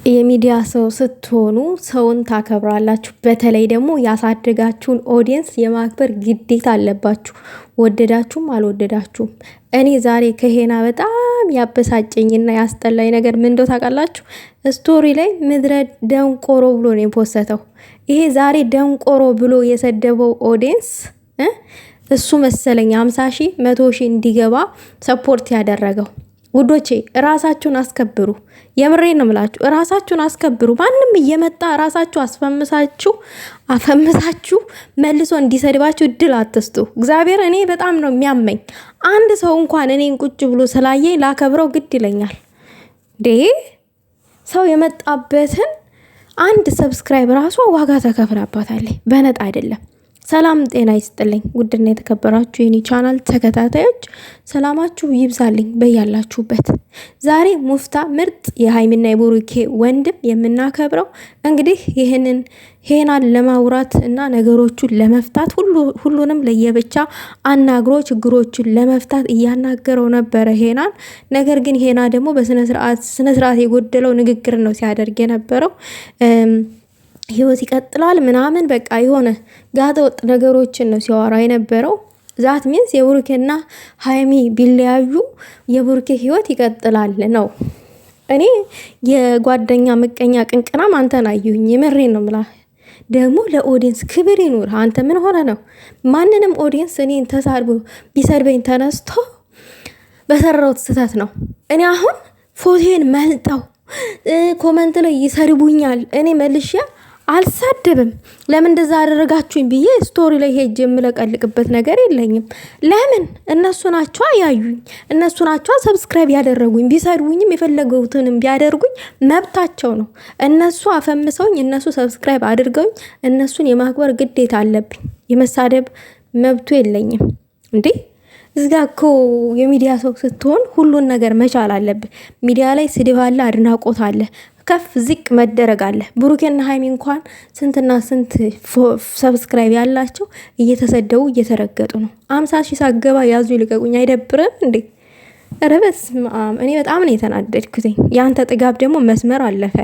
የሚዲያ ሰው ስትሆኑ ሰውን ታከብራላችሁ። በተለይ ደግሞ ያሳደጋችሁን ኦዲየንስ የማክበር ግዴታ አለባችሁ፣ ወደዳችሁም አልወደዳችሁም። እኔ ዛሬ ከሄና በጣም ያበሳጨኝና ያስጠላኝ ነገር ምን እንደው ታውቃላችሁ? ስቶሪ ላይ ምድረ ደንቆሮ ብሎ ነው የፖሰተው። ይሄ ዛሬ ደንቆሮ ብሎ የሰደበው ኦዲየንስ እሱ መሰለኝ 50 ሺህ 100 ሺህ እንዲገባ ሰፖርት ያደረገው። ውዶቼ ራሳችሁን አስከብሩ። የምሬን ነው የምላችሁ፣ ራሳችሁን አስከብሩ። ማንም እየመጣ ራሳችሁ አፈምሳችሁ መልሶ እንዲሰድባችሁ እድል አትስጡ። እግዚአብሔር እኔ በጣም ነው የሚያመኝ። አንድ ሰው እንኳን እኔን ቁጭ ብሎ ስላየኝ ላከብረው ግድ ይለኛል። ሰው የመጣበትን አንድ ሰብስክራይብ ራሷ ዋጋ ተከፍላባታለች፣ በነጣ አይደለም። ሰላም ጤና ይስጥልኝ ውድና የተከበራችሁ የኔ ቻናል ተከታታዮች ሰላማችሁ ይብዛልኝ በያላችሁበት። ዛሬ ሙፍታ ምርጥ የሃይሚና የቡሩኬ ወንድም የምናከብረው እንግዲህ ይህንን ሄናን ለማውራት እና ነገሮቹን ለመፍታት ሁሉንም ለየብቻ አናግሮ ችግሮቹን ለመፍታት እያናገረው ነበረ ሄናን። ነገር ግን ሄና ደግሞ በስነ ስርዓት የጎደለው ንግግር ነው ሲያደርግ የነበረው። ህይወት ይቀጥላል ምናምን በቃ የሆነ ጋጠ ወጥ ነገሮችን ነው ሲያወራ የነበረው። ዛት ሚንስ የቡሩኬና ሃይሚ ቢለያዩ የቡሩኬ ህይወት ይቀጥላል ነው። እኔ የጓደኛ ምቀኛ ቅንቅናም አንተን አየሁኝ። የመሬን ነው ምላ ደግሞ ለኦዲየንስ ክብር ይኑር። አንተ ምን ሆነ ነው? ማንንም ኦዲየንስ እኔን ተሳድቦ ቢሰድበኝ ተነስቶ በሰራሁት ስህተት ነው። እኔ አሁን ፎቶዬን መልጠው ኮመንት ላይ ይሰድቡኛል። እኔ መልሼ አልሳደብም። ለምን እንደዛ አደረጋችሁኝ ብዬ ስቶሪ ላይ ሄጅ የምለቀልቅበት ነገር የለኝም። ለምን እነሱ ናቸው ያዩኝ፣ እነሱ ናቸው ሰብስክራይብ ያደረጉኝ። ቢሰድቡኝም የፈለገውትንም ቢያደርጉኝ መብታቸው ነው። እነሱ አፈምሰውኝ፣ እነሱ ሰብስክራይብ አድርገውኝ እነሱን የማክበር ግዴታ አለብኝ። የመሳደብ መብቱ የለኝም እንዴ? እዚጋ እኮ የሚዲያ ሰው ስትሆን ሁሉን ነገር መቻል አለብን። ሚዲያ ላይ ስድብ አለ፣ አድናቆት አለ፣ ከፍ ዝቅ መደረግ አለ። ብሩኬና ሃይሚ እንኳን ስንትና ስንት ሰብስክራይብ ያላቸው እየተሰደቡ እየተረገጡ ነው። 50 ሺህ ሳገባ ያዙ ይልቀቁኝ። አይደብርም እንዴ? ኧረ በስመ አብ። እኔ በጣም ነው የተናደድኩት። ያንተ ጥጋብ ደግሞ መስመር አለፈ።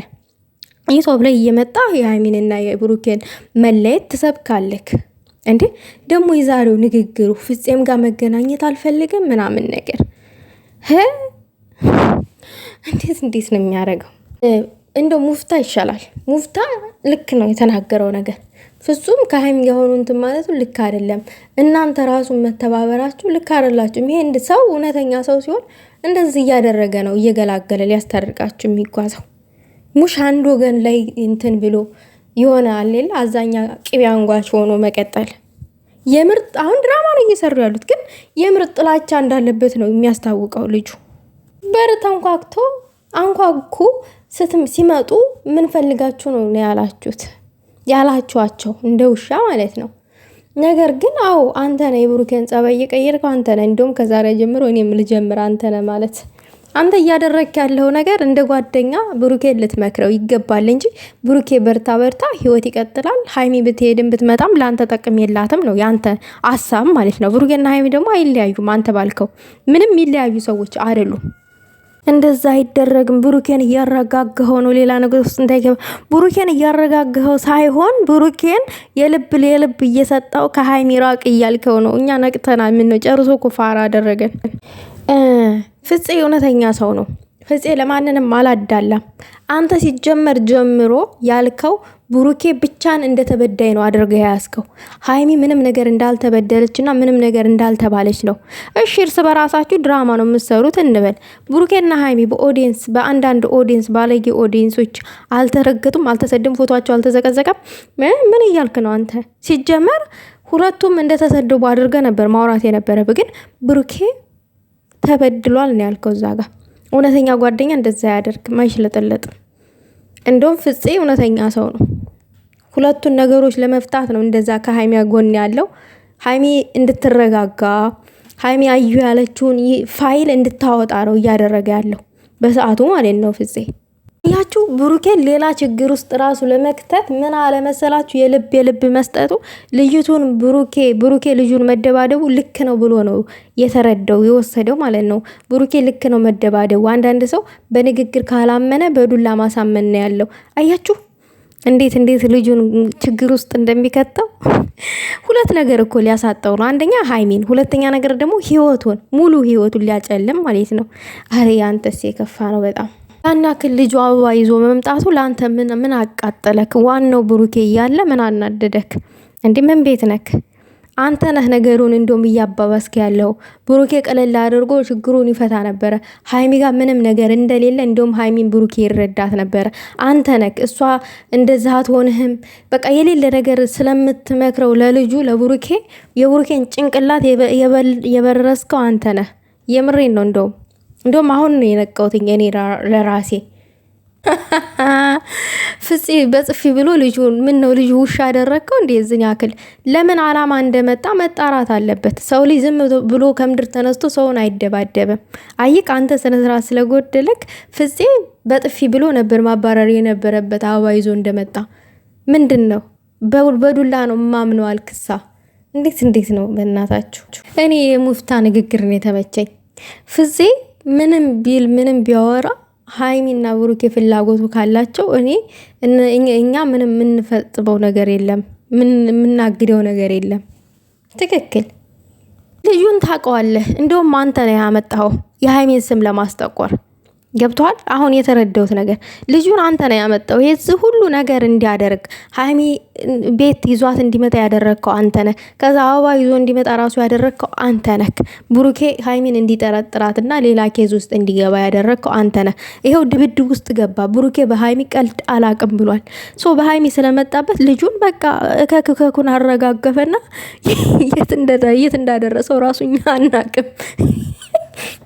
ዩቲዩብ ላይ እየመጣ የሃይሚንና የብሩኬን መለየት ትሰብካለክ እንዴ? ደግሞ የዛሬው ንግግሩ ፍፄም ጋር መገናኘት አልፈልግም ምናምን ነገር እንዴት ነው የሚያደርገው? እንደ ሙፍታ ይሻላል። ሙፍታ ልክ ነው የተናገረው ነገር። ፍጹም ከሃይሚ ጋር ሆኖ እንትን ማለቱ ልክ አይደለም። እናንተ ራሱን መተባበራችሁ ልክ አይደላችሁም። ይሄ እንደ ሰው እውነተኛ ሰው ሲሆን እንደዚህ እያደረገ ነው እየገላገለ ሊያስታርቃችሁ የሚጓዘው። ሙሽ አንድ ወገን ላይ እንትን ብሎ ይሆናል ሌላ አዛኛ ቅቤ አንጓች ሆኖ መቀጠል። የምርጥ አሁን ድራማ ነው እየሰሩ ያሉት፣ ግን የምርጥ ጥላቻ እንዳለበት ነው የሚያስታውቀው ልጁ። በር ተንኳክቶ አንኳኩ ሲመጡ ምን ፈልጋችሁ ነው ያላችኋቸው እንደ ውሻ ማለት ነው። ነገር ግን አንተ ነህ የብሩኬን ጸባይ እየቀየርከው አንተ ነህ። እንደውም ከዛሬ ጀምሮ እኔም ልጀምር አንተ ነህ ማለት። አንተ እያደረክ ያለው ነገር እንደ ጓደኛ ብሩኬን ልትመክረው ይገባል እንጂ ብሩኬ በርታ ህይወት ይቀጥላል፣ ሃይሚ ብትሄድም ብትመጣም ለአንተ ጠቅም የላትም ነው ያንተ ሀሳብ ማለት ነው። ብሩኬና ሃይሚ ደግሞ አይለያዩም። አንተ ባልከው ምንም የሚለያዩ ሰዎች አይደሉም። እንደዛ አይደረግም። ብሩኬን እያረጋጋኸው ነው ሌላ ነገር ውስጥ እንዳይገባ። ብሩኬን እያረጋጋኸው ሳይሆን ብሩኬን የልብ እየሰጠው ከሃይሚ ራቅ እያልከው ነው። እኛ ነቅተናል። ምን ነው ጨርሶ ኩፋራ አደረገን። ፍፄ እውነተኛ ሰው ነው። ፍፄ ለማንንም አላዳላም። አንተ ሲጀመር ጀምሮ ያልከው ብሩኬ ብቻን እንደተበዳይ ነው አድርገህ ያስከው። ሃይሚ ምንም ነገር እንዳልተበደለችና ምንም ነገር እንዳልተባለች ነው። እሺ እርስ በራሳችሁ ድራማ ነው የምትሰሩት እንበል። ብሩኬና ሃይሚ በኦዲየንስ በአንዳንድ ኦዲየንስ ባለጌ ኦዲየንሶች አልተረገጡም፣ አልተሰደም፣ ፎቶአቸው አልተዘቀዘቀም። ምን እያልክ ነው አንተ? ሲጀመር ሁለቱም እንደተሰደቡ አድርገህ ነበር ማውራት የነበረብህ። ግን ብሩኬ ተበድሏል ነው ያልከው እዛ ጋር። እውነተኛ ጓደኛ እንደዛ ያደርግ ማይሽለጠለጥ። እንደውም ፍፄ እውነተኛ ሰው ነው። ሁለቱን ነገሮች ለመፍታት ነው እንደዛ ከሃይሚ ጎን ያለው። ሃይሚ እንድትረጋጋ፣ ሃይሚ አዩ ያለችውን ፋይል እንድታወጣ ነው እያደረገ ያለው በሰዓቱ ማለት ነው ፍፄ። ያችሁ ብሩኬን ሌላ ችግር ውስጥ ራሱ ለመክተት ምን አለመሰላችሁ የልብ መስጠቱ ልጅቱን ብሩኬ ልጁን መደባደቡ ልክ ነው ብሎ ነው የተረዳው የወሰደው ማለት ነው። ብሩኬ ልክ ነው መደባደቡ። አንዳንድ ሰው በንግግር ካላመነ በዱላ ማሳመን ነው ያለው። አያችሁ እንዴት ልጁን ችግር ውስጥ እንደሚከተው። ሁለት ነገር እኮ ሊያሳጣው ነው። አንደኛ ሃይሚን፣ ሁለተኛ ነገር ደግሞ ሙሉ ህይወቱን ሊያጨልም ማለት ነው። አሬ አንተስ የከፋ ነው በጣም። ያን ያክል ልጁ አበባ ይዞ መምጣቱ ለአንተ ምን አቃጠለክ? ዋናው ብሩኬ እያለ ምን አናደደክ? እንዲህ ምን ቤት ነክ? አንተ ነህ ነገሩን እንደውም እያባባስክ ያለው። ብሩኬ ቀለል አድርጎ ችግሩን ይፈታ ነበረ። ሃይሚ ጋር ምንም ነገር እንደሌለ እንደውም ሃይሚን ብሩኬ ይረዳት ነበረ። አንተ ነክ እሷ እንደዛ አትሆንህም። በቃ የሌለ ነገር ስለምትመክረው ለልጁ ለብሩኬ የብሩኬን ጭንቅላት የበረስከው አንተ ነህ። የምሬን ነው። እንደውም አሁን ነው የነቃሁት እኔ ለራሴ። ፍፄ በጥፊ ብሎ ልጁን ምን ነው ልጁ ውሻ አደረግከው እንዴ? እዝን ያክል ለምን አላማ እንደመጣ መጣራት አለበት። ሰው ልጅ ዝም ብሎ ከምድር ተነስቶ ሰውን አይደባደብም። አይቅ አንተ ስነስርዓት ስለጎደለክ ፍፄ በጥፊ ብሎ ነበር ማባረር የነበረበት አበባ ይዞ እንደመጣ። ምንድን ነው በዱላ ነው ማምነው አልክሳ። እንዴት ነው በእናታችሁ? እኔ የሙፍታ ንግግር ነው የተመቸኝ። ፍፄ ምንም ቢል ምንም ቢያወራ ሃይሚና ብሩኬ ፍላጎቱ ካላቸው እኛ ምንም የምንፈጽመው ነገር የለም፣ የምናግደው ነገር የለም። ትክክል። ልጁን ታውቀዋለህ። እንደውም አንተ ነው ያመጣኸው የሃይሚን ስም ለማስጠቆር። ገብቷል። አሁን የተረዳሁት ነገር ልጁን አንተ ነው ያመጣው። የዚህ ሁሉ ነገር እንዲያደርግ ሃይሚ ቤት ይዟት እንዲመጣ ያደረግከው አንተ ነህ። ከዛ አበባ ይዞ እንዲመጣ ራሱ ያደረግከው አንተ ነህ። ብሩኬ ሃይሚን እንዲጠረጥራትና ሌላ ኬዝ ውስጥ እንዲገባ ያደረግከው አንተ ነህ። ይሄው ድብድብ ውስጥ ገባ። ብሩኬ በሃይሚ ቀልድ አላቅም ብሏል። በሃይሚ ስለመጣበት ልጁን በቃ እከኩን አረጋገፈና የት እንዳደረሰው ራሱ እኛ አናቅም።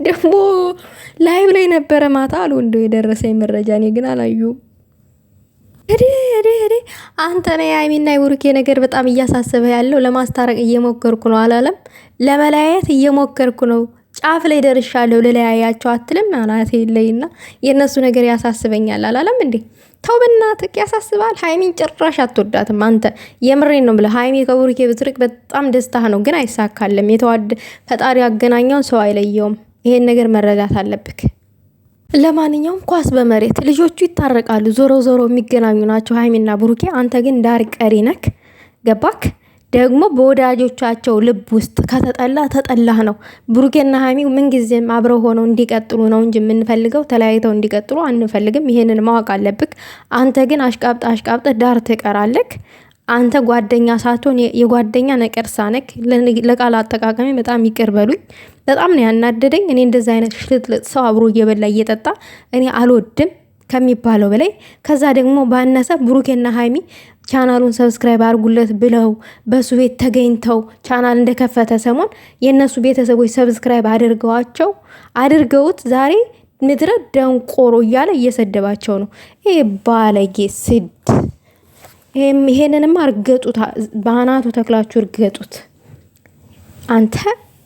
ደግሞ ላይቭ ላይ ነበረ ማታ አሉ እንደው የደረሰኝ መረጃ፣ እኔ ግን አላዩም። አንተ ነህ የሃይሚና የብሩኬ ነገር በጣም እያሳሰበ ያለው። ለማስታረቅ እየሞከርኩ ነው አላለም? ለመለያየት እየሞከርኩ ነው፣ ጫፍ ላይ ደርሻለሁ፣ ለለያያቸው አትልም? አናቴ ለይና የእነሱ ነገር ያሳስበኛል አላለም እንዴ? ተው በእናትህ ያሳስባል። ሃይሚን ጭራሽ አትወዳትም አንተ። የምሬን ነው ብለህ ሃይሚ ከብሩኬ ብትርቅ በጣም ደስታ ነው፣ ግን አይሳካልም። ፈጣሪ ያገናኘውን ሰው አይለየውም። ይሄን ነገር መረዳት አለብክ። ለማንኛውም ኳስ በመሬት ልጆቹ ይታረቃሉ። ዞሮ የሚገናኙ ናቸው ሃይሚና ብሩኬ። አንተ ግን ዳር ቀሪ ነክ። ገባክ? ደግሞ በወዳጆቻቸው ልብ ውስጥ ከተጠላ ተጠላህ ነው። ብሩኬና ሃይሚ ምንጊዜም አብረው ሆነው እንዲቀጥሉ ነው እንጂ የምንፈልገው ተለያይተው እንዲቀጥሉ አንፈልግም። ይሄንን ማወቅ አለብክ። አንተ ግን አሽቃብጠ ዳር ትቀራለክ። አንተ ጓደኛ ሳትሆን የጓደኛ ነቀርሳ ነክ። ለቃል አጠቃቀሚ በጣም ይቅር በሉኝ። በጣም ነው ያናደደኝ። እኔ እንደዛ አይነት ሽልጥልጥ ሰው አብሮ እየበላ እየጠጣ እኔ አልወድም ከሚባለው በላይ። ከዛ ደግሞ ባነሰ ብሩኬና ሃይሚ ቻናሉን ሰብስክራይብ አድርጉለት ብለው በሱ ቤት ተገኝተው ቻናል እንደከፈተ ሰሞን የእነሱ ቤተሰቦች ሰብስክራይብ አድርገውት ዛሬ ምድረ ደንቆሮ እያለ እየሰደባቸው ነው። ይሄ ባለጌ ስድ። ይሄንንም እርገጡት፣ በአናቱ ተክላችሁ እርገጡት። አንተ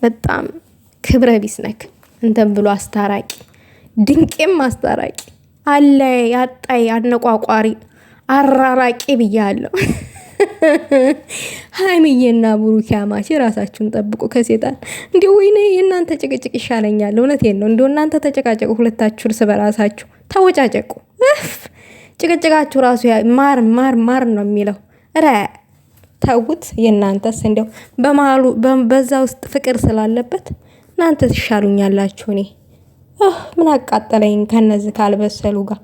በጣም ክብረ ቢስ ነክ። እንተን ብሎ አስታራቂ፣ ድንቄም አስታራቂ አለ፣ ያጣይ አነቋቋሪ አራራቂ ብያለሁ። ሃይሚዬና ብሩኬ አማቼ ራሳችሁን ጠብቁ ከሴጣን። እንዲሁ ወይኔ የእናንተ ጭቅጭቅ ይሻለኛል። እውነቴን ነው። እንዲሁ እናንተ ተጨቃጨቁ፣ ሁለታችሁ እርስ በራሳችሁ ተወጫጨቁ። ጭቅጭቃችሁ ራሱ ማር ነው የሚለው። ተውት። የእናንተስ እንዲያው በመሀሉ በዛ ውስጥ ፍቅር ስላለበት እናንተ ትሻሉኛላችሁ። እኔ ምን አቃጠለኝ ከነዚህ ካልበሰሉ ጋር